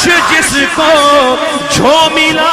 عرش جس کو جو ملا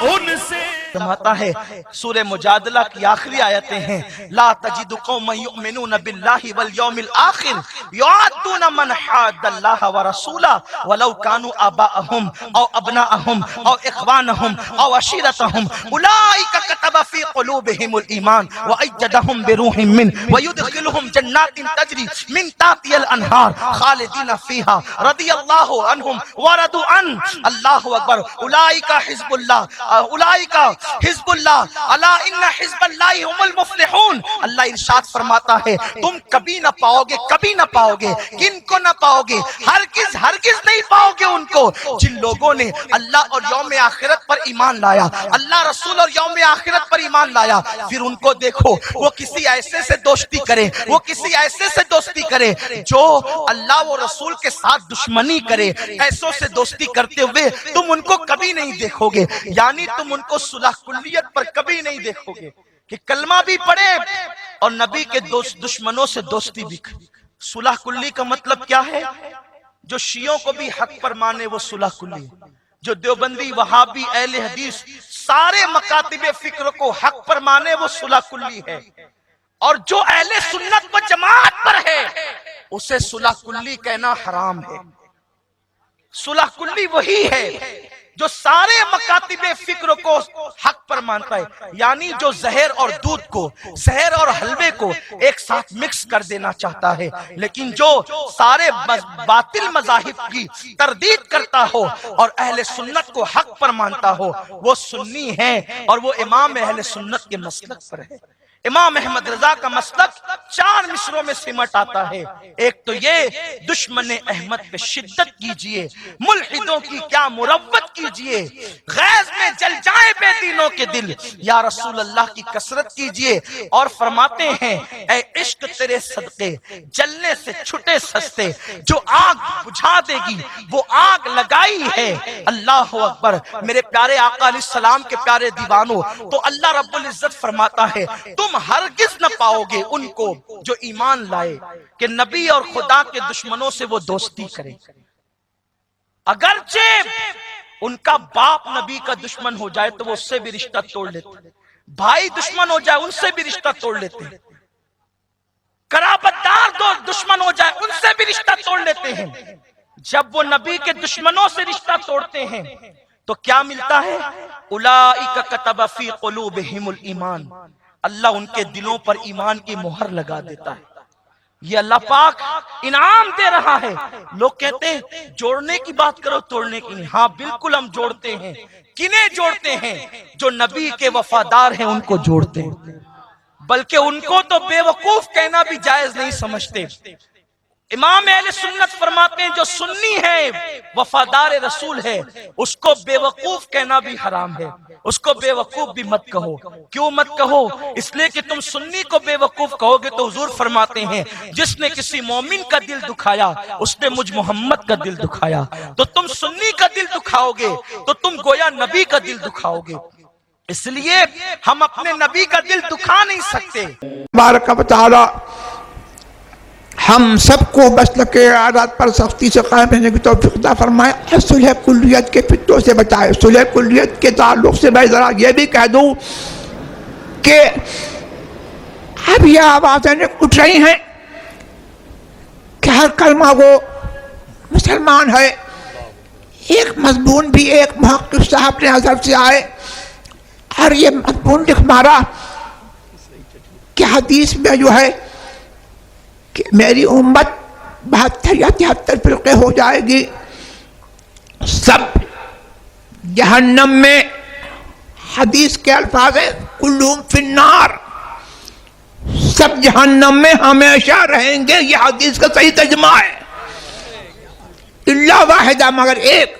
ان سے فرماتا ہے سورہ مجادلہ کی آخری آیتیں ہیں لا تجد قوما یؤمنون باللہ والیوم الآخر یعادون من حاد اللہ ورسولہ ولو کانوا آباءہم او ابناءہم او اخوانہم او عشیرتہم اولئک کتب فی قلوبہم الایمان وایدہم بروح من ویدخلہم جنات تجری من تحتہا الانہار خالدین فیہا رضی اللہ عنہم ورضوا عنہ اللہ اکبر اولئک حزب اللہ اولئک حزب اللہ الا ان حزب اللہ هم المفلحون اللہ ارشاد فرماتا ہے تم کبھی نہ پاؤ گے کبھی نہ پاؤ گے کن کو نہ پاؤ گے ہرگز ہرگز نہیں پاؤ گے ان کو جن لوگوں نے اللہ اور یوم آخرت پر ایمان لایا اللہ رسول اور یوم آخرت پر ایمان لایا پھر ان کو دیکھو وہ کسی ایسے سے دوستی کرے وہ کسی ایسے سے دوستی کرے جو اللہ و رسول کے ساتھ دشمنی کرے ایسوں سے دوستی کرتے ہوئے تم ان کو کبھی نہیں دیکھو گے یعنی تم ان کو صلح کلیت پر کبھی نہیں دیکھو گے کہ کلمہ بھی پڑھے اور نبی کے دشمنوں سے دوستی بھی کرے صلح کلی کا مطلب کیا ہے جو شیعوں کو بھی حق پر مانے وہ صلح کلی ہے جو دیوبندی وہابی اہل حدیث سارے مکاتب فکر کو حق پر مانے وہ صلح کلی ہے اور جو اہل سنت و جماعت پر ہے اسے صلح کلی کہنا حرام ہے صلح کلی وہی ہے جو سارے مکاتب فکر کو حق پر مانتا ہے یعنی جو زہر اور دودھ کو زہر اور حلوے کو ایک ساتھ مکس کر دینا چاہتا ہے لیکن جو سارے باطل مذاہب کی تردید کرتا ہو اور اہل سنت کو حق پر مانتا ہو وہ سنی ہے اور وہ امام اہل سنت کے مسلک پر ہے امام احمد رضا کا مسلک 4 مصروں میں سمٹ آتا ہے ایک تو یہ دشمن احمد پہ شدت کیجئے ملحدوں کی کیا مروت کیجئے غیظ میں جل جائے بے دینوں کے دل یا رسول اللہ کی کثرت کیجئے اور فرماتے ہیں اے عشق تیرے صدقے جلنے سے چھٹے سستے جو آگ بجھا دے گی وہ آگ لگائی ہے اللہ اکبر میرے پیارے آقا علیہ السلام کے پیارے دیوانوں تو اللہ رب العزت فرماتا ہے تم ہرگز نہ پاؤ گے ان کو جو ایمان لائے کہ نبی اور خدا کے دشمنوں سے وہ دوستی کرے اگرچہ ان کا باپ نبی کا دشمن ہو جائے تو وہ اس سے بھی رشتہ توڑ لیتے بھائی دشمن ہو جائے ان سے بھی رشتہ توڑ لیتے قرابت دار دشمن ہو جائے ان سے بھی رشتہ توڑ لیتے ہیں جب وہ نبی کے دشمنوں سے رشتہ توڑتے ہیں تو کیا ملتا ہے اولئک کتب فی قلوبہم الایمان اللہ ان کے دلوں پر ایمان کی مہر لگا دیتا ہے یہ اللہ پاک انعام دے رہا ہے لوگ کہتے ہیں جوڑنے کی بات کرو توڑنے کی نہیں ہاں بالکل ہم جوڑتے ہیں کنہیں جوڑتے ہیں جو نبی کے وفادار ہیں ان کو جوڑتے ہیں بلکہ ان کو تو بے وقوف کہنا بھی جائز نہیں سمجھتے امام اہل سنت فرماتے ہیں جو سنی ہے وفادار رسول ہے اس کو بے وقوف کہنا بھی حرام ہے اس کو بے وقوف بھی مت کہو کیوں مت کہو اس لیے کہ تم سنی کو بے وقوف کہو گے تو حضور فرماتے ہیں جس نے کسی مومن کا دل دکھایا اس نے مجھ محمد کا دل دکھایا تو تم سنی کا دل دکھاؤ گے تو تم گویا نبی کا دل دکھاؤ گے اس لیے ہم اپنے نبی کا دل دکھا نہیں سکتے بارک و تعالی ہم سب کو مسلک عادات پر سختی سے قائم رہنے کی توفیق عطا فرمائے اور صلح کلیت کے فتنوں سے بچائے صلح کلیت کے تعلق سے میں ذرا یہ بھی کہہ دوں کہ اب یہ آوازیں اٹھ رہی ہیں کہ ہر کلمہ وہ مسلمان ہے ایک مضمون بھی ایک محقق صاحب نے حضرت سے آئے اور یہ مضمون لکھ مارا کہ حدیث میں جو ہے کہ میری امت 72 یا 73 فرقے ہو جائے گی سب جہنم میں حدیث کے الفاظ ہیں کلہم فی النار سب جہنم میں ہمیشہ رہیں گے یہ حدیث کا صحیح ترجمہ ہے الا واحدہ مگر ایک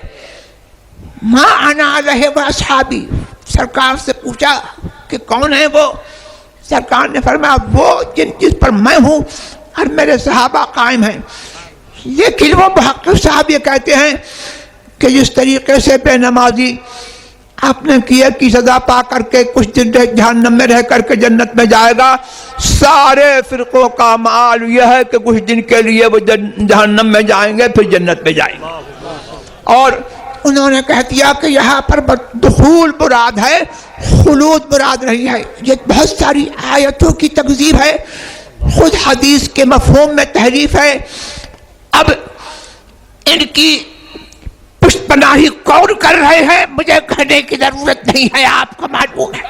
ما انا علیہ و اصحابی سرکار سے پوچھا کہ کون ہے وہ سرکار نے فرمایا وہ جس پر میں ہوں اور میرے صحابہ قائم ہیں لیکن وہ محقق صاحب یہ کہتے ہیں کہ جس طریقے سے بے نمازی اپنے کیے کی سزا پا کر کے کچھ دن جہنم میں رہ کر کے جنت میں جائے گا سارے فرقوں کا مآل یہ ہے کہ کچھ دن کے لیے وہ جہنم میں جائیں گے پھر جنت میں جائیں گے اور انہوں نے کہہ دیا کہ یہاں پر دخول مراد ہے، خلود مراد نہیں ہے. یہ بہت ساری آیتوں کی تکذیب ہے، خود حدیث کے مفہوم میں تحریف ہے. اب ان کی پشت پناہی کون کر رہے ہیں مجھے کہنے کی ضرورت نہیں ہے، آپ کو معلوم ہے.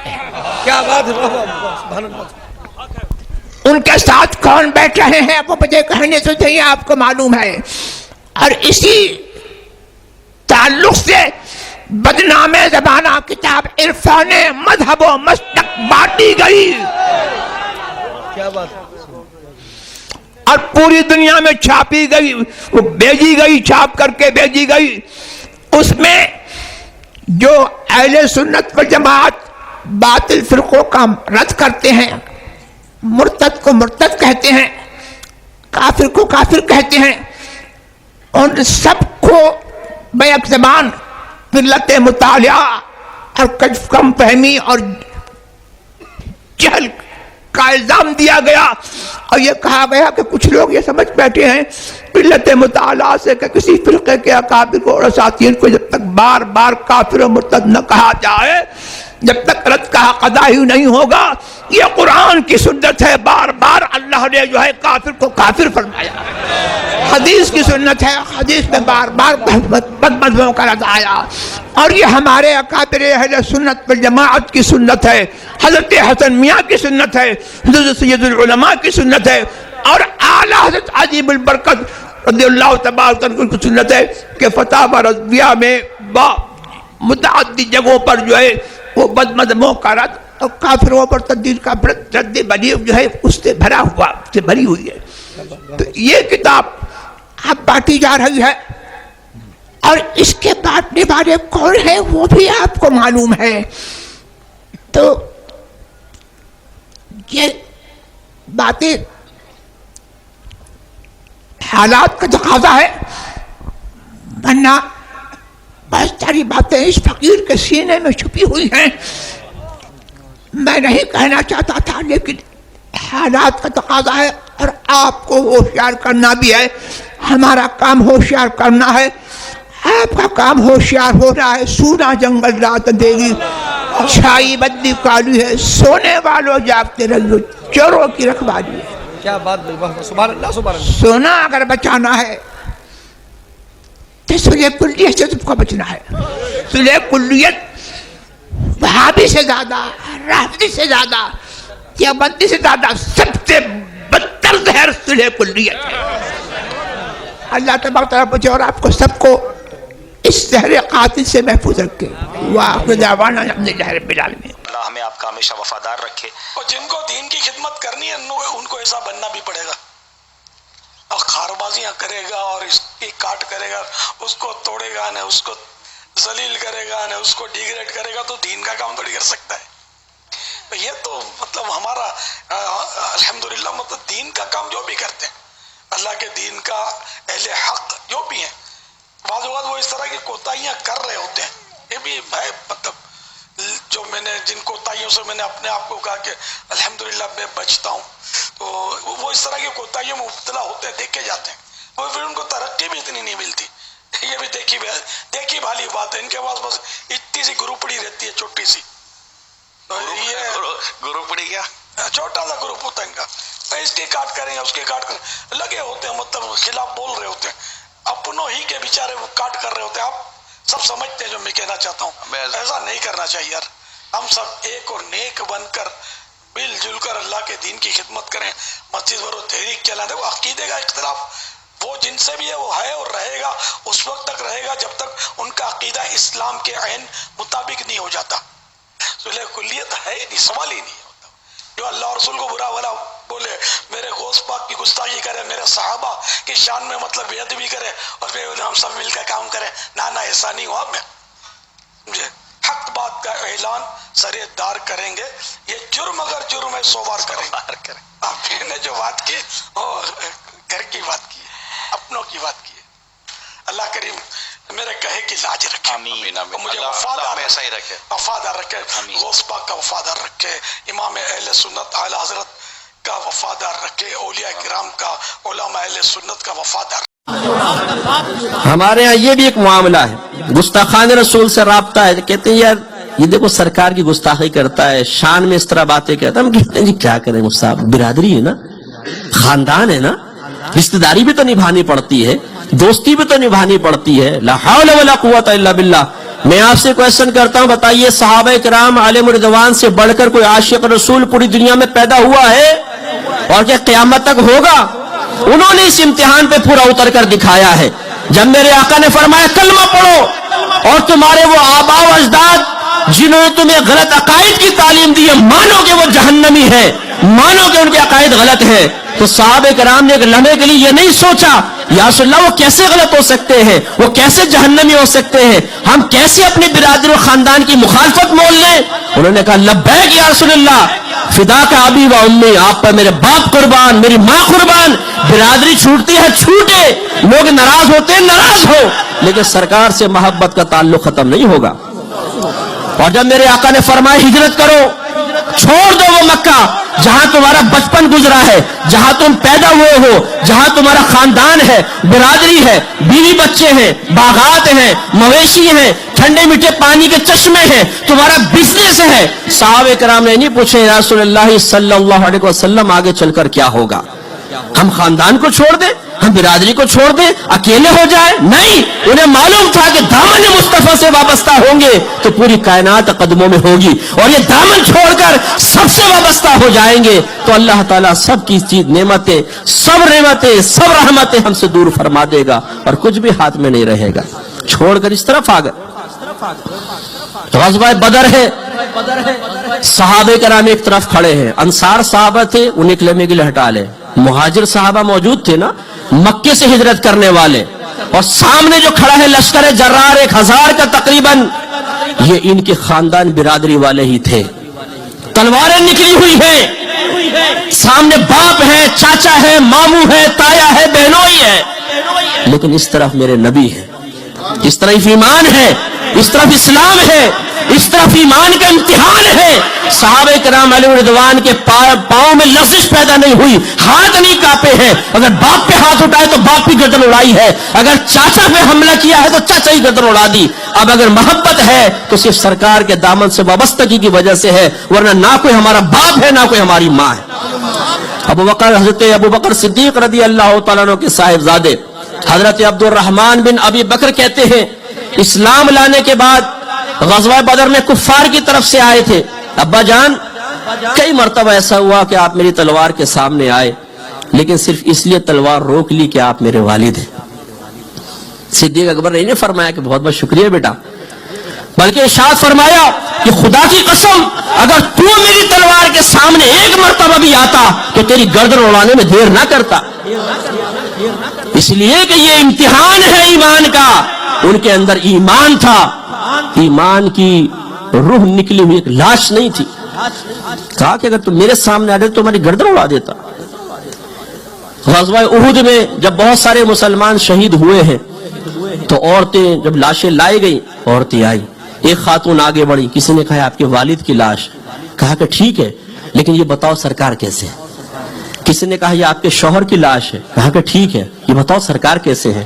کیا بات ہے، ان کے ساتھ کون بیٹھ رہے ہیں وہ مجھے کہنے سے نہیں، آپ کو معلوم ہے. اور اسی تعلق سے بدنام زمانہ کتاب عرفان مذہب و مسلک بانٹی گئی کیا بات ہے، اور پوری دنیا میں چھاپی گئی، وہ بھیجی گئی، چھاپ کر کے بھیجی گئی. اس میں جو اہل سنت و جماعت باطل فرقوں کا رد کرتے ہیں، مرتد کو مرتد کہتے ہیں، کافر کو کافر کہتے ہیں، ان سب کو بیک زبان قلت مطالعہ اور کم فہمی اور جہل کا الزام دیا گیا. اور یہ کہا گیا کہ کچھ لوگ یہ سمجھ بیٹھے ہیں قلت مطالعہ سے کہ کسی فرقے کے اکابر کو اور اساتین کو جب تک بار بار کافر و مرتد نہ کہا جائے، جب تک رد کا قضا ہی نہیں ہوگا. یہ قرآن کی سنت ہے، بار بار اللہ نے جو ہے کافر کو کافر فرمایا. حدیث کی سنت ہے، حدیث میں بار بار بدمذہبوں کا رد آیا. اور یہ ہمارے اکابر اہل سنت والجماعت کی سنت ہے، حضرت حسن میاں کی سنت ہے، حضرت سید العلماء کی سنت ہے، اور اعلیٰ حضرت عجیب البرکت رضی اللہ تبارک عنہ کی سنت ہے کہ فتاوی رضویہ میں متعدد جگہوں پر جو ہے وہ بدمذہبوں کا رد اور کافروں پر تدین کا رد بنی جو ہے اس سے بھرا ہوا، اس سے بھری ہوئی ہے. تو یہ کتاب اب بانٹی جا رہی ہے، اور اس کے بانٹنے والے کون ہیں وہ بھی آپ کو معلوم ہے. تو یہ باتیں حالات کا تقاضا ہے، ورنہ بہت ساری باتیں اس فقیر کے سینے میں چھپی ہوئی ہیں. میں نہیں کہنا چاہتا تھا لیکن حالات کا تقاضا ہے، اور آپ کو ہوشیار کرنا بھی ہے. ہمارا کام ہوشیار کرنا ہے، آپ کا کام ہوشیار ہو رہا ہے. سونا جنگل رات دے گی، چھائی بدلی کالی ہے، سونے والوں جاگتے رہو، چوروں کی رکھوالی ہے. کیا بات، سبحان اللہ سبحان اللہ. سونا اگر بچانا ہے تو صلح کلیت سے تم کو بچنا ہے. صلح کلیت وہابی سے زیادہ، رافضی سے زیادہ، دیوبندی سے زیادہ سب سے بدتر زہر صلح کلیت ہے. اللہ تبارک تعالیٰ مجھے اور آپ کو سب کو اس زہر قاتل سے محفوظ رکھے. وآخر دعوانا الحمدللہ رب العالمین. اللہ ہمیں آپ کا ہمیشہ وفادار رکھے. اور جن کو دین کی خدمت کرنی ہے ان کو ایسا بننا بھی پڑے گا. اور خاربازیاں کرے گا اور اس کی کاٹ کرے گا، اس کو توڑے گا نہ، اس کو ذلیل کرے گا نہ، اس کو ڈیگریڈ کرے گا، تو دین کا کام تھوڑی کر سکتا ہے. یہ تو مطلب ہمارا الحمدللہ مطلب دین کا کام جو بھی کرتے ہیں، اللہ کے دین کا اہل حق جو بھی ہیں، بعض اوقات وہ اس طرح کی کوتاہیاں کر رہے ہوتے ہیں. یہ بھی ہے مطلب جو میں نے جن کوتاہیوں سے میں نے اپنے آپ کو کہا کہ الحمدللہ میں بچتا ہوں، تو وہ اس طرح کی کوتاہیوں میں مبتلا ہوتے ہیں، دیکھے جاتے ہیں. وہ پھر ان کو ترقی بھی اتنی نہیں ملتی. یہ بھی دیکھی بھالی بات ہے. ان کے پاس بس اتنی سی گروپڑی رہتی ہے، چھوٹی سی. یہ گروپڑی کیا چھوٹا سا گروپ ہوتا ہے ان کا، اس کے کاٹ کریں گے، اس کے کاٹ کریں لگے ہوتے ہیں، مطلب خلاف بول رہے ہوتے ہیں، اپنوں ہی کے بیچارے وہ کاٹ کر رہے ہوتے ہیں. آپ سب سمجھتے ہیں جو میں کہنا چاہتا ہوں. ایسا نہیں کرنا چاہیے یار. ہم سب ایک اور نیک بن کر مل جل کر اللہ کے دین کی خدمت کریں. مسجد برو تحریک چلائیں. وہ عقیدے کا اختلاف وہ جن سے بھی ہے وہ ہے اور رہے گا، اس وقت تک رہے گا جب تک ان کا عقیدہ اسلام کے عین مطابق نہیں ہو جاتا. صلح کلیت ہے نہیں، سوال ہی نہیں ہوتا. جو اللہ اور رسول کو برا بھلا بولے، میرے غوث پاک کی گستاخی کرے، میرے صحابہ کی شان میں مطلب بے ادبی کرے، اور پھر ہم سب مل کر کام کریں، نہ ایسا نہیں ہوا. میں حق بات کا اعلان سرے دار کریں گے. یہ جرم اگر جرم ہے 100 بار کریں. آپ نے جو بات کی اور گھر کی بات کی، اپنوں کی بات کی، اللہ کریم میرے کہے کی لاج رکھے. آمین. مجھے وفادار ایسا ہی رکھے، وفادار رکھے. غوث پاک کا وفادار رکھے، امام اہل سنت اعلی حضرت کا وفادار رکھے، اولیاء کرام کا، علماء اہل سنت کا وفادار. ہمارے ہاں یہ بھی ایک معاملہ ہے, گستاخان رسول سے رابطہ ہے. کہتے ہیں یار یہ دیکھو سرکار کی گستاخی کرتا ہے, شان میں اس طرح باتیں کرتا ہے. ہم کہتے ہیں جی کیا کریں صاحب, برادری ہے نا, خاندان ہے نا, رشتہ داری بھی تو نبھانی پڑتی ہے, دوستی بھی تو نبھانی پڑتی ہے. لا حول ولا قوت الا باللہ. میں آپ سے کویشچن کرتا ہوں, بتائیے صحابہ کرام علیہم رضوان سے بڑھ کر کوئی عاشق رسول پوری دنیا میں پیدا ہوا ہے اور کیا قیامت تک ہوگا؟ انہوں نے اس امتحان پہ پورا اتر کر دکھایا ہے. جب میرے آقا نے فرمایا کلمہ پڑھو اور تمہارے وہ آباء و اجداد جنہوں نے تمہیں غلط عقائد کی تعلیم دی ہے مانو کہ وہ جہنمی ہے, مانو کہ ان کے عقائد غلط ہے, تو صحابہ کرام نے ایک لمحے کے لیے یہ نہیں سوچا یا رسول اللہ وہ کیسے غلط ہو سکتے ہیں, وہ کیسے جہنمی ہو سکتے ہیں, ہم کیسے اپنی برادری و خاندان کی مخالفت مول لیں؟ انہوں نے کہا لبیک یا رسول اللہ, فدا کا ابی و امی, آپ پر میرے باپ قربان, میری ماں قربان. برادری چھوٹتی ہے چھوٹے, لوگ ناراض ہوتے ہیں ناراض ہو, لیکن سرکار سے محبت کا تعلق ختم نہیں ہوگا. اور جب میرے آقا نے فرمایا ہجرت کرو, چھوڑ دو وہ مکہ جہاں تمہارا بچپن گزرا ہے, جہاں تم پیدا ہوئے ہو, جہاں تمہارا خاندان ہے, برادری ہے, بیوی بچے ہیں, باغات ہیں, مویشی ہیں, ٹھنڈے میٹھے پانی کے چشمے ہیں, تمہارا بزنس ہے. صحابہ کرام نے نہیں پوچھے یا رسول اللہ صلی اللہ علیہ وسلم آگے چل کر کیا ہوگا, ہم خاندان کو چھوڑ دیں, ہم برادری کو چھوڑ دیں, اکیلے ہو جائے؟ نہیں, انہیں معلوم تھا کہ دامن مصطفیٰ سے وابستہ ہوں گے تو پوری کائنات قدموں میں ہوگی, اور یہ دامن چھوڑ کر سب سے وابستہ ہو جائیں گے تو اللہ تعالیٰ سب کی چیز نعمتیں, سب رحمتیں ہم سے دور فرما دے گا اور کچھ بھی ہاتھ میں نہیں رہے گا. چھوڑ کر اس طرف آ گئے. غزوہ بدر ہے, صحابہ کرام ایک طرف کھڑے ہیں, انصار صحابہ تھے انہیں کلمے کے لیے ہٹا لے, مہاجر صحابہ موجود تھے نا, مکے سے ہجرت کرنے والے, اور سامنے جو کھڑا ہے لشکر جرار 1000 کا تقریباً, یہ ان کے خاندان برادری والے ہی تھے. تلواریں نکلی ہوئی ہیں, سامنے باپ ہے, چاچا ہے, ماموں ہے, تایا ہے, بہنوئی ہے, لیکن اس طرف میرے نبی ہے, اس طرف ایمان ہے, اس طرف اسلام ہے, اس طرف ایمان کا امتحان ہے. صحابہ کرام علیہ رضوان کے پاؤں میں لرزش پیدا نہیں ہوئی, ہاتھ نہیں کانپے ہیں. اگر باپ پہ ہاتھ اٹھائے تو باپ کی گردن اڑائی ہے, اگر چاچا پہ حملہ کیا ہے تو چاچا ہی گردن اڑا دی. اب اگر محبت ہے تو صرف سرکار کے دامن سے وابستگی کی وجہ سے ہے, ورنہ نہ کوئی ہمارا باپ ہے نہ کوئی ہماری ماں ہے. حضرت ابو بکر صدیق رضی اللہ تعالیٰ عنہ کے صاحبزادے حضرت عبد الرحمن بن ابی بکر کہتے ہیں اسلام لانے کے بعد غزوہ بدر میں کفار کی طرف سے آئے تھے. ابا جان کئی مرتبہ ایسا ہوا کہ آپ میری تلوار کے سامنے آئے, لیکن صرف اس لیے تلوار روک لی کہ آپ میرے والد ہیں. صدیق اکبر نے نہیں فرمایا کہ بہت بہت شکریہ بیٹا, بلکہ ارشاد فرمایا کہ خدا کی قسم اگر تو میری تلوار کے سامنے ایک مرتبہ بھی آتا تو تیری گردن اڑانے میں دیر نہ کرتا. اس لیے کہ یہ امتحان ہے ایمان کا. ان کے اندر ایمان تھا, ایمان کی روح نکلی ہوئی ایک لاش نہیں تھی. کہا کہ اگر تم میرے سامنے آ جائے تو ہماری گردن اڑا دیتا. غزوہ احد میں جب بہت سارے مسلمان شہید ہوئے ہیں تو عورتیں جب لاشیں لائی گئی, عورتیں آئی, ایک خاتون آگے بڑھی, کسی نے کہا آپ کے والد کی لاش, کہا کہ ٹھیک ہے لیکن یہ بتاؤ سرکار کیسے ہے. کسی نے کہا یہ آپ کے شوہر کی لاش ہے, کہا کہ ٹھیک ہے یہ بتاؤ سرکار کیسے ہے.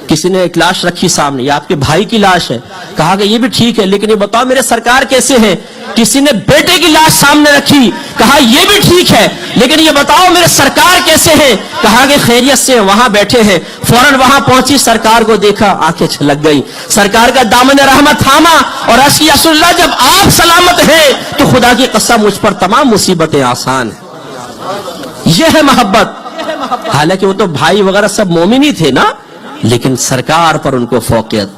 کسی نے ایک لاش رکھی سامنے, یہ آپ کے بھائی کی لاش ہے, کہا کہ یہ بھی ٹھیک ہے لیکن یہ بتاؤ میرے سرکار کیسے ہیں. کسی نے بیٹے کی لاش سامنے رکھی, کہا یہ بھی ٹھیک ہے لیکن یہ بتاؤ میرے سرکار کیسے ہیں. کہا کہ خیریت سے وہاں بیٹھے ہیں. فوراً وہاں پہنچی, سرکار کو دیکھا, آنکھیں چھلک گئی, سرکار کا دامن رحمت تھاما اور عرض کیا رسول اللہ جب آپ سلامت ہیں تو خدا کی قسم مجھ پر تمام مصیبتیں آسان ہیں. یہ ہے محبت. حالانکہ وہ تو بھائی وغیرہ سب مومن ہی تھے نا, لیکن سرکار پر ان کو فوقیت.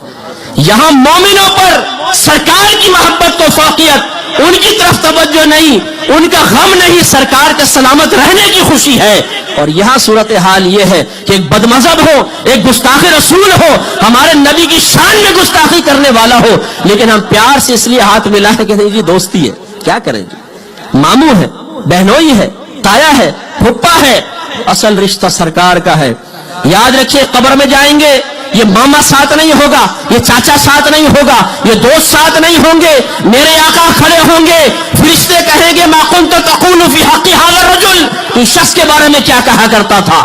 یہاں مومنوں پر سرکار کی محبت کو فوقیت, ان کی طرف توجہ نہیں, ان کا غم نہیں, سرکار کے سلامت رہنے کی خوشی ہے. اور یہاں صورتحال یہ ہے کہ ایک بد مذہب ہو, ایک گستاخ رسول ہو, ہمارے نبی کی شان میں گستاخی کرنے والا ہو, لیکن ہم پیار سے اس لیے ہاتھ ملائیں کہ نہیں جی دوستی ہے, کیا کریں جی, ماموں ہے, بہنوئی ہے, تایا ہے, پھپھا ہے, اصل رشتہ سرکار کا ہے. یاد رکھیے قبر میں جائیں گے یہ ماما ساتھ نہیں ہوگا, یہ چاچا ساتھ نہیں ہوگا, یہ دوست ساتھ نہیں ہوں گے, میرے آقا کھڑے ہوں گے, فرشتے کہیں گے ما کنت تقول فی حق ھذا الرجل, اس شخص کے بارے میں کیا کہا کرتا تھا.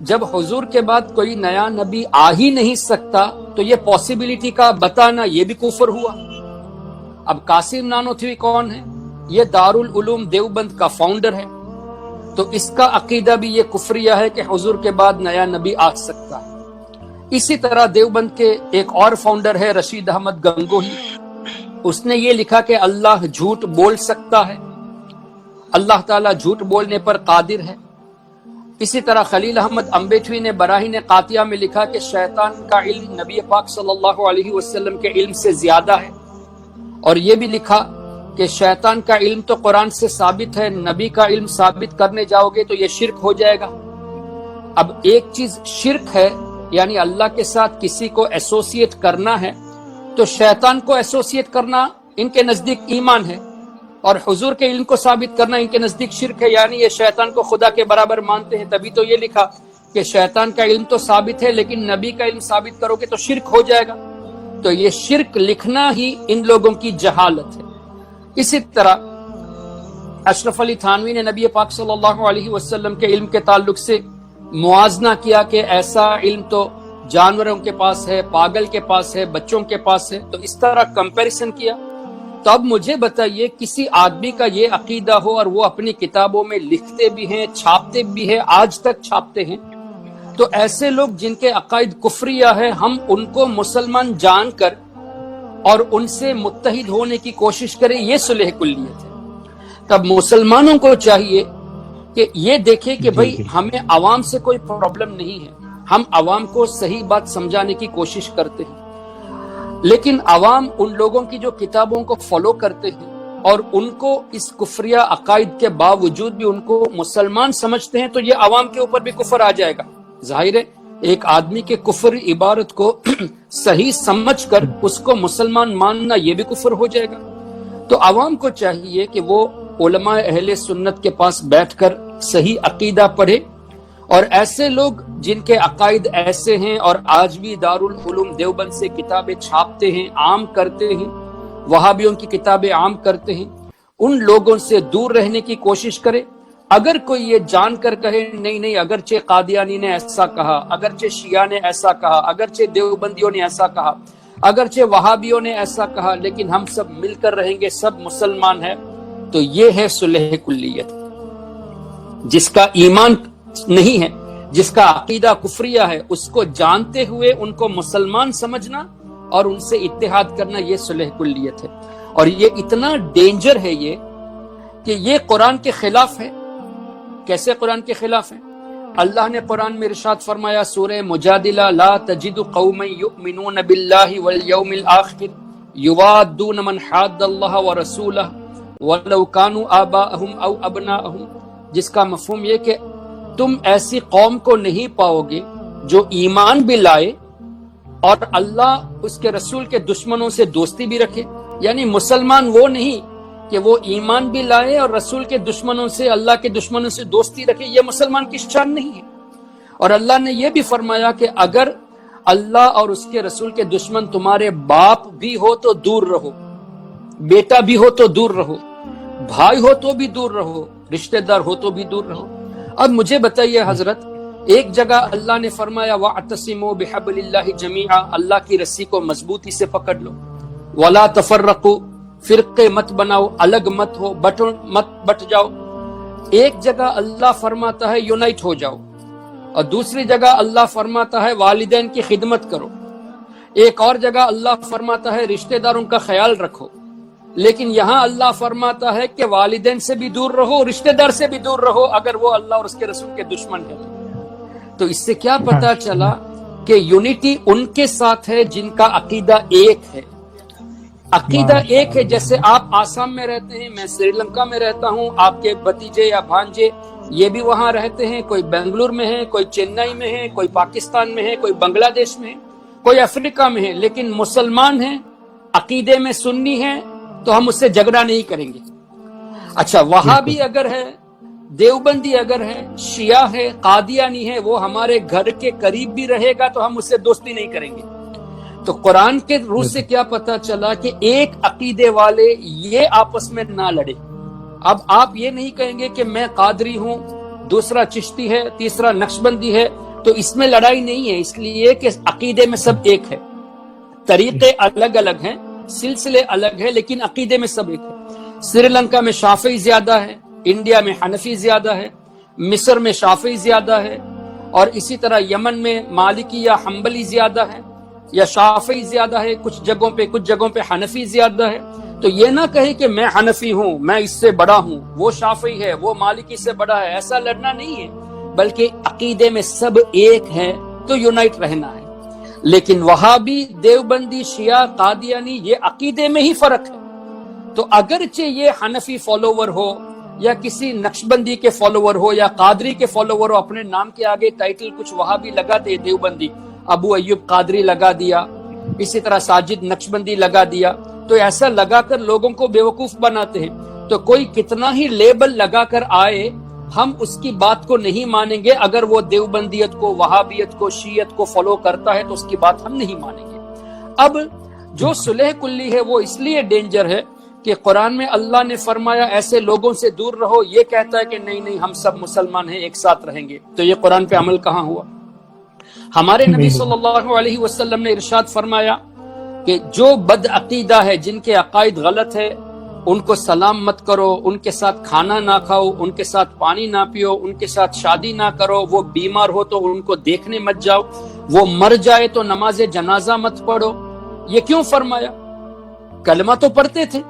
جب حضور کے بعد کوئی نیا نبی آ ہی نہیں سکتا تو یہ پاسبلٹی کا بتانا یہ بھی کفر ہوا۔ اب قاسم نانوتوی کون ہے؟ یہ دارالعلوم دیوبند کا فاؤنڈر ہے، تو اس کا عقیدہ بھی یہ کفریہ ہے کہ حضور کے بعد نیا نبی آ سکتا ہے۔ اسی طرح دیوبند کے ایک اور فاؤنڈر ہے رشید احمد گنگوہی، اس نے یہ لکھا کہ اللہ جھوٹ بول سکتا ہے، اللہ تعالیٰ جھوٹ بولنے پر قادر ہے۔ اسی طرح خلیل احمد امبیٹوی نے براہین قاطعہ میں لکھا کہ شیطان کا علم نبی پاک صلی اللہ علیہ وسلم کے علم سے زیادہ ہے، اور یہ بھی لکھا کہ شیطان کا علم تو قرآن سے ثابت ہے، نبی کا علم ثابت کرنے جاؤ گے تو یہ شرک ہو جائے گا۔ اب ایک چیز شرک ہے، یعنی اللہ کے ساتھ کسی کو ایسوسیٹ کرنا ہے، تو شیطان کو ایسوسیٹ کرنا ان کے نزدیک ایمان ہے، اور حضور کے علم کو ثابت کرنا ان کے نزدیک شرک ہے، یعنی یہ شیطان کو خدا کے برابر مانتے ہیں۔ تبھی تو یہ لکھا کہ شیطان کا علم تو ثابت ہے لیکن نبی کا علم ثابت کرو گے تو شرک ہو جائے گا۔ تو یہ شرک لکھنا ہی ان لوگوں کی جہالت ہے۔ اسی طرح اشرف علی تھانوی نے نبی پاک صلی اللہ علیہ وسلم کے علم کے تعلق سے موازنہ کیا کہ ایسا علم تو جانوروں کے پاس ہے، پاگل کے پاس ہے، بچوں کے پاس ہے، تو اس طرح کمپیریزن کیا۔ تو اب مجھے بتائیے کسی آدمی کا یہ عقیدہ ہو اور وہ اپنی کتابوں میں لکھتے بھی ہیں، چھاپتے بھی ہیں، آج تک چھاپتے ہیں، تو ایسے لوگ جن کے عقائد کفریہ ہے، ہم ان کو مسلمان جان کر اور ان سے متحد ہونے کی کوشش کریں، یہ صلح کلیت ہے۔ تب مسلمانوں کو چاہیے کہ یہ دیکھیں کہ بھئی ہمیں عوام سے کوئی پرابلم نہیں ہے، ہم عوام کو صحیح بات سمجھانے کی کوشش کرتے ہیں، لیکن عوام ان لوگوں کی جو کتابوں کو فالو کرتے ہیں اور ان کو اس کفریہ عقائد کے باوجود بھی ان کو مسلمان سمجھتے ہیں، تو یہ عوام کے اوپر بھی کفر آ جائے گا۔ ظاہر ہے ایک آدمی کے کفر عبارت کو صحیح سمجھ کر اس کو مسلمان ماننا یہ بھی کفر ہو جائے گا۔ تو عوام کو چاہیے کہ وہ علماء اہل سنت کے پاس بیٹھ کر صحیح عقیدہ پڑھے، اور ایسے لوگ جن کے عقائد ایسے ہیں اور آج بھی دارالعلوم دیوبند سے کتابیں چھاپتے ہیں، عام کرتے ہیں، وہابیوں کی کتابیں عام کرتے ہیں، ان لوگوں سے دور رہنے کی کوشش کرے۔ اگر کوئی یہ جان کر کہے نہیں اگرچہ قادیانی نے ایسا کہا، اگرچہ شیعہ نے ایسا کہا، اگرچہ دیوبندیوں نے ایسا کہا، اگرچہ وہابیوں نے ایسا کہا، لیکن ہم سب مل کر رہیں گے، سب مسلمان ہیں، تو یہ ہے صلح کلیت۔ جس کا ایمان نہیں ہے، جس کا عقیدہ کفریہ ہے، اس کو جانتے ہوئے ان کو مسلمان سمجھنا اور ان سے اتحاد کرنا، یہ صلح کلیت ہے۔ اور یہ اتنا ڈینجر ہے کہ یہ قرآن کے خلاف ہے۔ کیسے قرآن کے خلاف ہے؟ اللہ نے قرآن میں ارشاد فرمایا سورہ مجادلہ، لا تجد قوما یؤمنون باللہ والیوم الآخر یوادون من حاد اللہ ورسولہ ولو کانوا آباءہم او ابناءہم، جس کا مفہوم یہ کہ تم ایسی قوم کو نہیں پاؤ گے جو ایمان بھی لائے اور اللہ اس کے رسول کے دشمنوں سے دوستی بھی رکھے۔ یعنی مسلمان وہ نہیں کہ وہ ایمان بھی لائے اور رسول کے دشمنوں سے، اللہ کے دشمنوں سے دوستی رکھے، یہ مسلمان کی شان نہیں ہے۔ اور اللہ نے یہ بھی فرمایا کہ اگر اللہ اور اس کے رسول کے دشمن تمہارے باپ بھی ہو تو دور رہو، بیٹا بھی ہو تو دور رہو، بھائی ہو تو بھی دور رہو، رشتہ دار ہو تو بھی دور رہو۔ اب مجھے بتائیے حضرت، ایک جگہ اللہ نے فرمایا وَاعْتَصِمُوا بِحَبْلِ اللَّهِ جَمِيعًا، اللہ کی رسی کو مضبوطی سے پکڑ لو، وَلَا تَفَرَّقُوا، فرقے مت بناؤ، الگ مت ہو، مت بٹ جاؤ۔ ایک جگہ اللہ فرماتا ہے یونائٹ ہو جاؤ، اور دوسری جگہ اللہ فرماتا ہے والدین کی خدمت کرو، ایک اور جگہ اللہ فرماتا ہے رشتہ داروں کا خیال رکھو، لیکن یہاں اللہ فرماتا ہے کہ والدین سے بھی دور رہو، رشتہ دار سے بھی دور رہو اگر وہ اللہ اور اس کے رسول کے دشمن ہیں۔ تو اس سے کیا پتا چلا کہ یونٹی ان کے ساتھ ہے جن کا عقیدہ ایک ہے۔ عقیدہ ایک ہے، جیسے آپ آسام میں رہتے ہیں، میں سری لنکا میں رہتا ہوں، آپ کے بھتیجے یا بھانجے یہ بھی وہاں رہتے ہیں، کوئی بنگلور میں ہے، کوئی چنئی میں ہے، کوئی پاکستان میں ہے، کوئی بنگلہ دیش میں ہے، کوئی افریقہ میں ہے، لیکن مسلمان ہیں، عقیدے میں سنی ہیں، تو ہم اس سے جھگڑا نہیں کریں گے۔ اچھا وہابی اگر ہے، دیوبندی اگر ہے، شیعہ ہے، قادیانی ہے، وہ ہمارے گھر کے قریب بھی رہے گا تو ہم اس سے دوستی نہیں کریں گے۔ تو قرآن کے روح سے کیا پتا چلا کہ ایک عقیدے والے یہ آپس میں نہ لڑے۔ اب آپ یہ نہیں کہیں گے کہ میں قادری ہوں، دوسرا چشتی ہے، تیسرا نقشبندی ہے، تو اس میں لڑائی نہیں ہے، اس لیے کہ عقیدے میں سب ایک ہے، طریقے الگ الگ ہیں، سلسلے الگ ہیں، لیکن عقیدے میں سب ایک ہے۔ سری لنکا میں شافعی زیادہ ہے، انڈیا میں حنفی زیادہ ہے، مصر میں شافعی زیادہ ہے، اور اسی طرح یمن میں مالکی یا حنبلی زیادہ ہے یا شافعی زیادہ ہے، کچھ جگہوں پہ حنفی زیادہ ہے۔ تو یہ نہ کہے کہ میں حنفی ہوں، میں اس سے بڑا ہوں، وہ شافعی ہے، وہ مالکی سے بڑا ہے، ایسا لڑنا نہیں ہے، بلکہ عقیدے میں سب ایک ہے تو یونائٹ رہنا ہے۔ لیکن وہابی، دیوبندی، شیعہ، قادیانی، یہ عقیدے میں ہی فرق ہے۔ تو اگرچہ یہ حنفی فالوور ہو یا کسی نقشبندی کے فالوور ہو یا قادری کے فالوور ہو، اپنے نام کے آگے ٹائٹل کچھ وہابی لگاتے، دیوبندی ابو ایوب قادری لگا دیا، اسی طرح ساجد نقشبندی لگا دیا، تو ایسا لگا کر لوگوں کو بیوقوف بناتے ہیں۔ تو کوئی کتنا ہی لیبل لگا کر آئے، ہم اس کی بات کو نہیں مانیں گے۔ اگر وہ دیوبندیت کو، وہابیت کو، شیعت کو فالو کرتا ہے تو اس کی بات ہم نہیں مانیں گے۔ اب جو صلح کلی ہے وہ اس لیے ڈینجر ہے کہ قرآن میں اللہ نے فرمایا ایسے لوگوں سے دور رہو، یہ کہتا ہے کہ نہیں ہم سب مسلمان ہیں، ایک ساتھ رہیں گے، تو یہ قرآن پہ عمل کہاں ہوا؟ ہمارے نبی صلی اللہ علیہ وسلم نے ارشاد فرمایا کہ جو بد عقیدہ ہے، جن کے عقائد غلط ہے، ان کو سلام مت کرو، ان کے ساتھ کھانا نہ کھاؤ، ان کے ساتھ پانی نہ پیو، ان کے ساتھ شادی نہ کرو، وہ بیمار ہو تو ان کو دیکھنے مت جاؤ، وہ مر جائے تو نماز جنازہ مت پڑھو۔ یہ کیوں فرمایا؟ کلمہ تو پڑھتے تھے،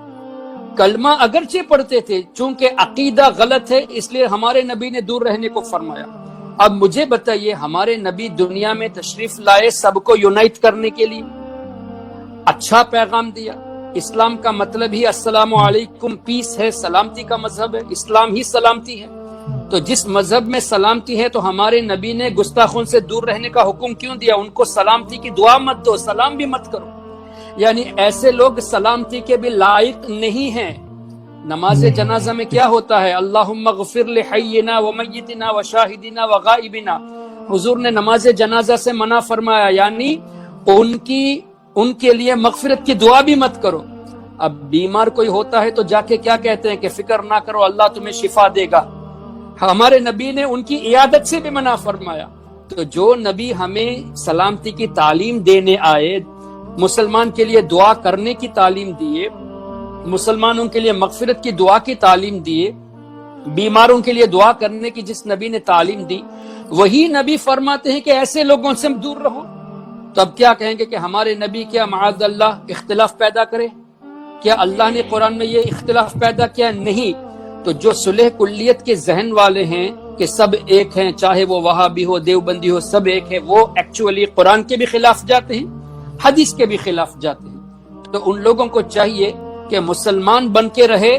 کلمہ اگرچہ پڑھتے تھے، چونکہ عقیدہ غلط ہے اس لیے ہمارے نبی نے دور رہنے کو فرمایا۔ اب مجھے بتائیے، ہمارے نبی دنیا میں تشریف لائے سب کو یونائٹ کرنے کے لیے، اچھا پیغام دیا۔ اسلام کا مطلب ہی السلام علیکم، پیس ہے، سلامتی کا مذہب ہے، اسلام ہی سلامتی ہے۔ تو جس مذہب میں سلامتی ہے تو ہمارے نبی نے گستاخوں سے دور رہنے کا حکم کیوں دیا؟ ان کو سلامتی کی دعا مت دو، سلام بھی مت کرو۔ یعنی ایسے لوگ سلامتی کے بھی لائق نہیں ہیں۔ نماز جنازہ میں کیا ہوتا ہے؟ اللہم اغفر لحینا ومیتنا وشاہدنا وغائبنا۔ حضور نے نماز جنازہ سے منع فرمایا، یعنی ان کے لیے مغفرت کی دعا بھی مت کرو۔ اب بیمار کوئی ہوتا ہے تو جا کے کیا کہتے ہیں کہ فکر نہ کرو، اللہ تمہیں شفا دے گا۔ ہمارے نبی نے ان کی عیادت سے بھی منع فرمایا۔ تو جو نبی ہمیں سلامتی کی تعلیم دینے آئے، مسلمان کے لیے دعا کرنے کی تعلیم دیے، مسلمانوں کے لیے مغفرت کی دعا کی تعلیم دیے، بیماروں کے لیے دعا کرنے کی جس نبی نے تعلیم دی، وہی نبی فرماتے ہیں کہ ایسے لوگوں سے دور رہو۔ تو اب کیا کہیں گے کہ ہمارے نبی کیا معاذ اللہ اختلاف پیدا کرے؟ کیا اللہ نے قرآن میں یہ اختلاف پیدا کیا؟ نہیں۔ تو جو صلح کلیت کے ذہن والے ہیں کہ سب ایک ہیں، چاہے وہ وہابی ہو، دیوبندی ہو، سب ایک ہے، وہ ایکچولی قرآن کے بھی خلاف جاتے ہیں، حدیث کے بھی خلاف جاتے ہیں۔ تو ان لوگوں کو چاہیے کہ مسلمان بن کے رہے،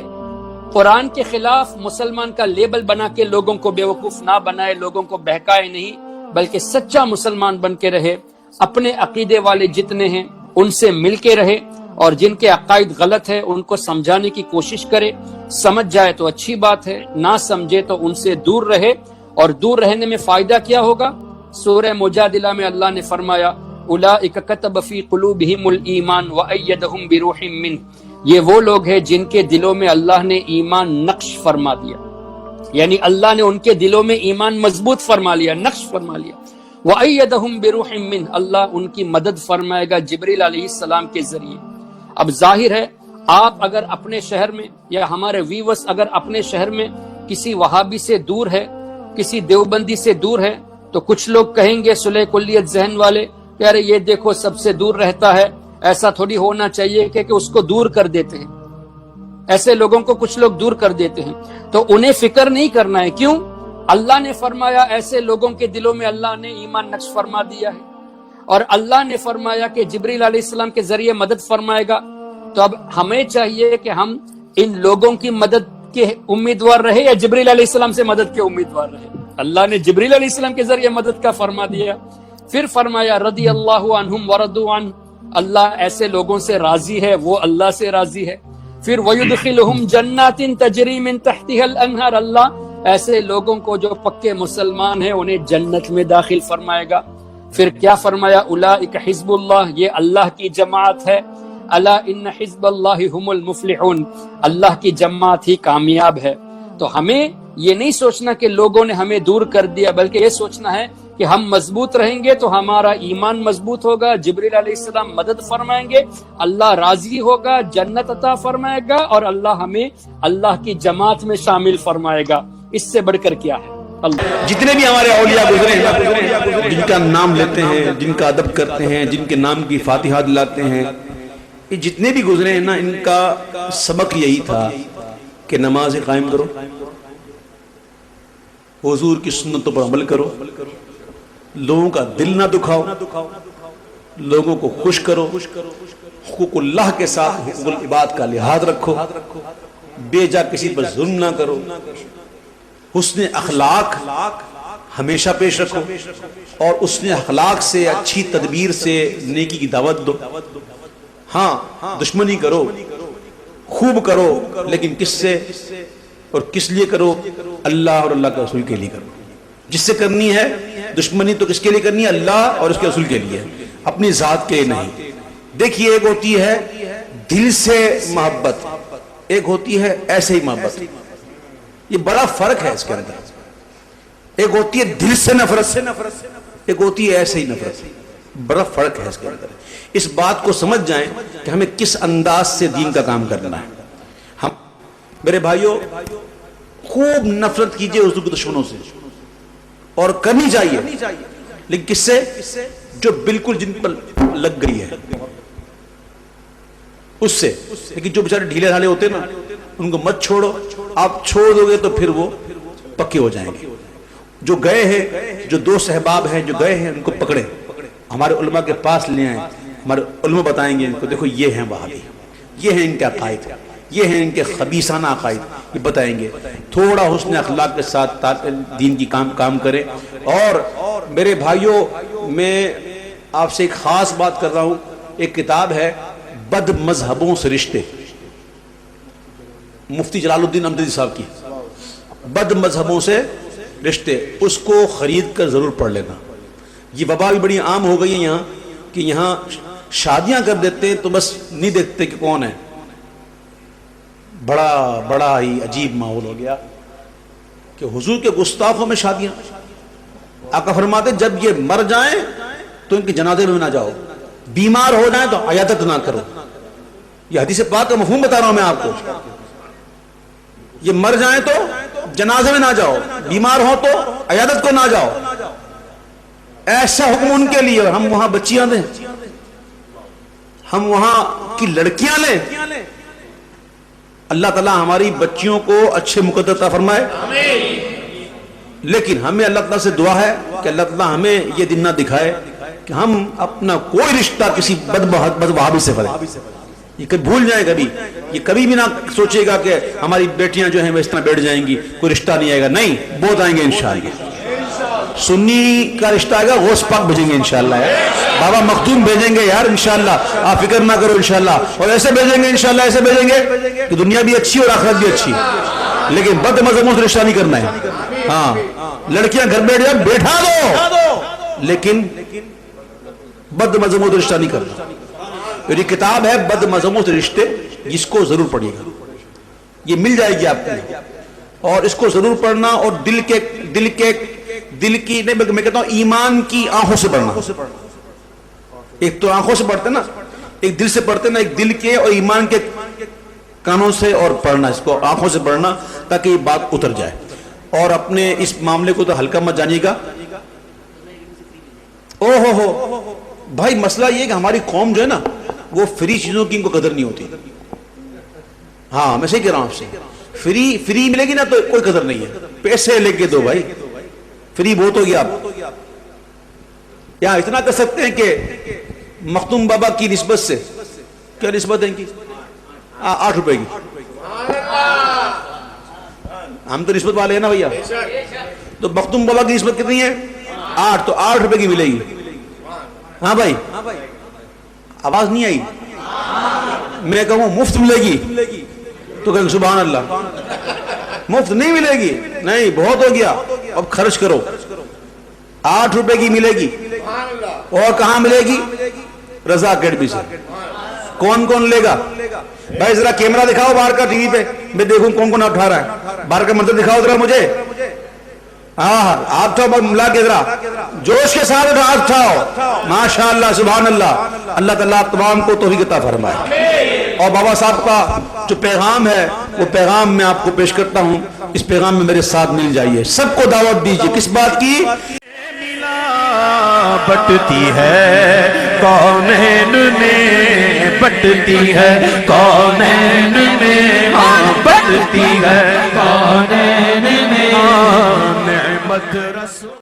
قرآن کے خلاف مسلمان کا لیبل بنا کے لوگوں کو بیوقوف نہ بنائے، لوگوں کو بہکائے نہیں، بلکہ سچا مسلمان بن کے رہے، اپنے عقیدے والے جتنے ہیں ان سے مل کے رہے، اور جن کے عقائد غلط ہے ان کو سمجھانے کی کوشش کرے، سمجھ جائے تو اچھی بات ہے، نہ سمجھے تو ان سے دور رہے۔ اور دور رہنے میں فائدہ کیا ہوگا؟ سورہ مجادلہ میں اللہ نے فرمایا اولئک کتب فی قلوبہم الایمان وایدہم بروح منہ، یہ وہ لوگ ہیں جن کے دلوں میں اللہ نے ایمان نقش فرما دیا، یعنی اللہ نے ان کے دلوں میں ایمان مضبوط فرما لیا، نقش فرما لیا۔ وَأَيَّدَهُمْ بِرُوحٍ مِّنْهُ، اللہ ان کی مدد فرمائے گا جبریل علیہ السلام کے ذریعے۔ اب ظاہر ہے آپ اگر اپنے شہر میں یا ہمارے ویورز اگر اپنے شہر میں کسی وہابی سے دور ہے، کسی دیوبندی سے دور ہے، تو کچھ لوگ کہیں گے صلح کلیت ذہن والے کہ ارے یہ دیکھو سب سے دور رہتا ہے، ایسا تھوڑی ہونا چاہیے کہ اس کو دور کر دیتے ہیں۔ ایسے لوگوں کو کچھ لوگ دور کر دیتے ہیں، تو انہیں فکر نہیں کرنا ہے۔ کیوں؟ اللہ نے فرمایا ایسے لوگوں کے دلوں میں اللہ نے ایمان نقش فرما دیا ہے، اور اللہ نے فرمایا کہ جبریل علیہ السلام کے ذریعے مدد فرمائے گا۔ تو اب ہمیں چاہیے کہ ہم ان لوگوں کی مدد کے امیدوار رہے یا جبریل علیہ السلام سے مدد کے امیدوار رہے؟ اللہ نے جبریل علیہ السلام کے ذریعے مدد کا فرما دیا، پھر فرمایا رضی اللہ عنہم ورضوا عنہ، اللہ ایسے لوگوں سے راضی ہے، وہ اللہ سے راضی ہے۔ پھر وَيُدْخِلُهُمْ جَنَّاتٍ تَجْرِي مِنْ تَحْتِهَا الْأَنْهَارُ، اللہ ایسے لوگوں کو جو پکے مسلمان ہیں انہیں جنت میں داخل فرمائے گا۔ پھر کیا فرمایا؟ اولئک حزب اللہ، یہ اللہ کی جماعت ہے۔ الا ان حزب اللہ هم المفلحون، اللہ کی جماعت ہی کامیاب ہے۔ تو ہمیں یہ نہیں سوچنا کہ لوگوں نے ہمیں دور کر دیا، بلکہ یہ سوچنا ہے کہ ہم مضبوط رہیں گے تو ہمارا ایمان مضبوط ہوگا، جبریل علیہ السلام مدد فرمائیں گے، اللہ راضی ہوگا، جنت عطا فرمائے گا، اور اللہ ہمیں اللہ کی جماعت میں شامل فرمائے گا۔ اس سے بڑھ کر کیا ہے؟ اللہ جتنے بھی ہمارے اولیاء گزرے ہیں، جن کا نام لیتے ہیں، جن کا ادب کرتے ہیں، جن کے نام کی فاتحہ دلاتے ہیں، یہ جتنے بھی گزرے ہیں نا، ان کا سبق یہی تھا کہ نماز قائم کرو، حضور کی سنتوں پر عمل کرو، لوگوں کا دل نہ دکھاؤ، لوگوں کو خوش کرو، حقوق اللہ کے ساتھ حقوق العباد کا لحاظ رکھو، بے جا کسی پر ظلم نہ کرو، حسن اخلاق ہمیشہ پیش رکھو، اور حسن اخلاق سے، اچھی تدبیر سے نیکی کی دعوت دو۔ ہاں دشمنی کرو، خوب کرو، لیکن کس سے اور کس لیے کرو؟ اللہ اور اللہ کے رسول کے لیے کرو۔ جس سے کرنی ہے دشمنی تو کس کے لیے کرنی ہے؟ اللہ اور اس کے رسول کے لیے، اپنی ذات کے نہیں۔ دیکھیے، ایک ہوتی ہے دل سے محبت، ایک ہوتی ہے ایسے ہی محبت، یہ بڑا فرق ہے اس کے اندر۔ ایک ہوتی ہے دل سے نفرت، ایک ہوتی ہے ایسے ہی نفرت، بڑا فرق ہے اس کے اندر۔ اس بات کو سمجھ جائیں کہ ہمیں کس انداز سے دین کا کام کرنا ہے۔ ہم میرے بھائیوں، خوب نفرت کیجئے حضور کے دشمنوں سے، اور کرنی چاہیے، لیکن کس سے؟ جو بالکل جن پر لگ گئی ہے اس سے۔ لیکن جو بیچارے ڈھیلے ڈھالے ہوتے ہیں نا، ان کو مت چھوڑو، آپ چھوڑ دو گے تو پھر وہ پکے ہو جائیں گے۔ جو گئے ہیں، جو دو صحباب ہیں جو گئے ہیں، ان کو پکڑیں، ہمارے علماء کے پاس لے آئیں، ہمارے علماء بتائیں گے ان کو، دیکھو یہ ہیں وہابی، یہ ہیں ان کے عقائد، یہ ہیں ان کے خبیثانہ عقائد، یہ بتائیں گے۔ تھوڑا حسن اخلاق کے ساتھ دین کی کام کریں۔ اور میرے بھائیوں، میں آپ سے ایک خاص بات کر رہا ہوں، ایک کتاب ہے بد مذہبوں سے رشتے، مفتی جلال الدین امجدی صاحب کی، بد مذہبوں سے رشتے، اس کو خرید کر ضرور پڑھ لینا۔ یہ وبا بھی بڑی عام ہو گئی ہے یہاں، کہ یہاں شادیاں کر دیتے ہیں تو بس نہیں دیکھتے کہ کون ہے۔ بڑا ہی عجیب ماحول ہو گیا کہ حضور کے گستاخوں میں شادیاں۔ آقا فرماتے جب یہ مر جائیں تو ان کے جنازے میں نہ جاؤ، بیمار ہو جائیں تو عیادت نہ کرو۔ یہ حدیث پاک کا مفہوم بتا رہا ہوں میں آپ کو۔ یہ مر جائیں تو جنازے میں نہ جاؤ، بیمار ہو تو عیادت کو نہ جاؤ، ایسا حکم ان کے لیے۔ اور ہم وہاں بچیاں دیں، ہم وہاں کی لڑکیاں لیں۔ اللہ تعالیٰ ہماری بچیوں کو اچھے مقدر عطا فرمائے، لیکن ہمیں اللہ تعالیٰ سے دعا ہے کہ اللہ تعالیٰ ہمیں یہ دن نہ دکھائے کہ ہم اپنا کوئی رشتہ کسی بد وہابی سے کریں۔ یہ کبھی بھول جائیں، کبھی یہ کبھی بھی نہ سوچے گا کہ ہماری بیٹیاں جو ہیں وہ اس طرح بیٹھ جائیں گی، کوئی رشتہ نہیں آئے گا۔ نہیں، بہت آئیں گے انشاءاللہ۔ سنی کا رشتہ آئے گا، غوث پاک بھیجیں گے انشاءاللہ، بابا مخدوم بھیجیں گے یار انشاءاللہ، آپ فکر نہ کرو انشاءاللہ۔ اور ایسے بھیجیں گے انشاءاللہ، ایسے بھیجیں گے کہ دنیا بھی اچھی اور آخرت بھی اچھی، لیکن بد مذہبوں سے رشتہ نہیں کرنا ہے۔ ہاں، لڑکیاں گھر بیٹھ جائیں، بیٹھا دو، لیکن بد مذہبوں سے رشتہ نہیں کرنا۔ یہ کتاب ہے بد مذہبوں سے رشتے، جس کو ضرور پڑھیے گا، یہ مل جائے گی آپ کو، اور اس کو ضرور پڑھنا، اور دل کی نہیں بلکہ میں کہتا ہوں ایمان کی آنکھوں سے پڑھنا۔ ایک تو آنکھوں سے پڑھتے نا، ایک دل سے پڑھتے نا، ایک دل کے اور ایمان کے کانوں سے، اور پڑھنا اس کو آنکھوں سے پڑھنا تاکہ یہ بات اتر جائے۔ اور اپنے اس معاملے کو تو ہلکا مت جانیے گا۔ ہو بھائی، مسئلہ یہ کہ ہماری قوم جو ہے نا، وہ فری چیزوں کی ان کو قدر نہیں ہوتی۔ ہاں میں صحیح کہہ رہا ہوں آپ سے، فری ملے گی نا تو کوئی قدر نہیں ہے، پیسے لے کے دو بھائی، فری بہت ہو گیا۔ آپ یہاں اتنا کر سکتے ہیں کہ مختوم بابا کی نسبت سے، کیا نسبت ہے ان کی؟ 8 روپے کی۔ ہم تو نسبت والے ہیں نا بھیا، تو مختوم بابا کی نسبت کتنی ہے؟ 8، تو 8 روپے کی ملے گی۔ ہاں بھائی، آواز نہیں آئی؟ میں کہوں مفت ملے گی تو کہیں سبحان اللہ۔ مفت نہیں ملے گی، نہیں، بہت ہو گیا، اب خرچ کرو۔ 8 روپے کی ملے گی، اور کہاں ملے گی؟ رضا اکیڈمی سے۔ کون کون لے گا بھائی؟ ذرا کیمرہ دکھاؤ باہر کا، ٹی وی پہ میں دیکھوں کون کون اٹھا رہا ہے، باہر کا منظر دکھاؤ ذرا مجھے۔ آپ تو ملا کے ذرا جوش کے ساتھ ہاتھ اٹھاؤ. ماشاءاللہ سبحان اللہ. اللہ تعالیٰ تمام کو توفیق عطا فرمائے. اور بابا صاحب کا جو پیغام ہے وہ پیغام میں آپ کو پیش کرتا ہوں. اس پیغام میں میرے ساتھ مل جائیے. سب کو دعوت دیجیے. کس بات کی؟ بٹتی ہے کونین میں، بٹتی ہے کونین میں، ہاں بٹتی ہے کونین میں، نعمت رسول